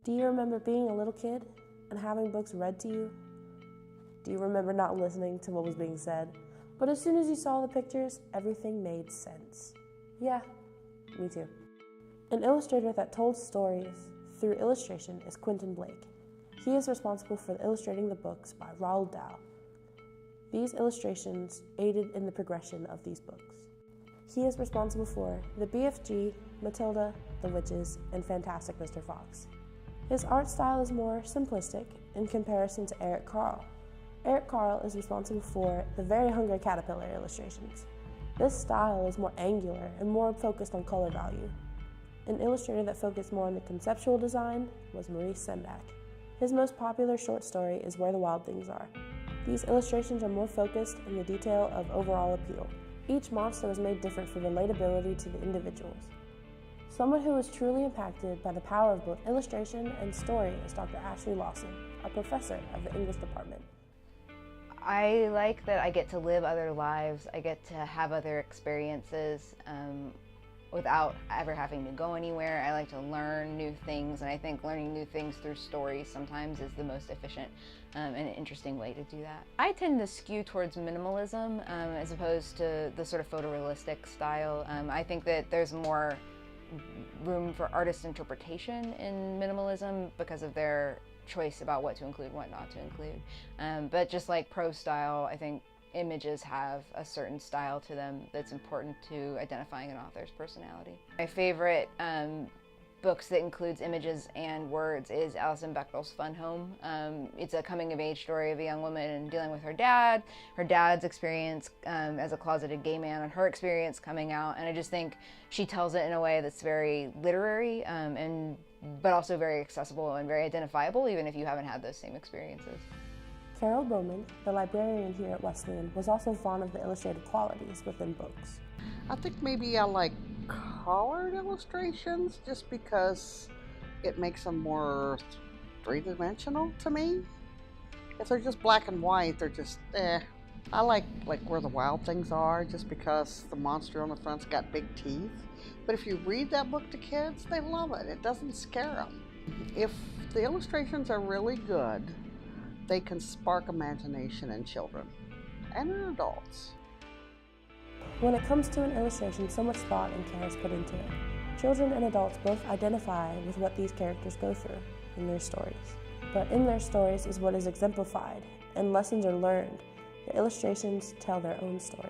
Do you remember being a little kid and having books read to you? Do you remember not listening to what was being said? But as soon as you saw the pictures, everything made sense. Yeah, me too. An illustrator that told stories through illustration is Quentin Blake. He is responsible for illustrating the books by Roald Dahl. These illustrations aided in the progression of these books. He is responsible for The BFG, Matilda, The Witches, and Fantastic Mr. Fox. His art style is more simplistic in comparison to Eric Carle. Eric Carle is responsible for the Very Hungry Caterpillar illustrations. This style is more angular and more focused on color value. An illustrator that focused more on the conceptual design was Maurice Sendak. His most popular short story is Where the Wild Things Are. These illustrations are more focused in the detail of overall appeal. Each monster was made different for relatability to the individuals. Someone who was truly impacted by the power of both illustration and story is Dr. Ashley Lawson, a professor of the English department. I like that I get to live other lives. I get to have other experiences without ever having to go anywhere. I like to learn new things, and I think learning new things through stories sometimes is the most efficient and interesting way to do that. I tend to skew towards minimalism as opposed to the sort of photorealistic style. I think that there's more room for artist interpretation in minimalism because of their choice about what to include, what not to include. But just like prose style, I think images have a certain style to them that's important to identifying an author's personality. My favorite books that includes images and words is Alison Bechdel's Fun Home. It's a coming-of-age story of a young woman and dealing with her dad's experience as a closeted gay man, and her experience coming out. And I just think she tells it in a way that's very literary, but also very accessible and very identifiable, even if you haven't had those same experiences. Carol Bowman, the librarian here at Wesleyan, was also fond of the illustrative qualities within books. I think maybe I like colored illustrations just because it makes them more three-dimensional to me. If they're just black and white, they're just I like Where the Wild Things Are just because the monster on the front's got big teeth. But if you read that book to kids, they love it. It doesn't scare them. If the illustrations are really good, they can spark imagination in children and in adults. When it comes to an illustration, so much thought and care is put into it. Children and adults both identify with what these characters go through in their stories. But in their stories is what is exemplified, and lessons are learned. The illustrations tell their own story.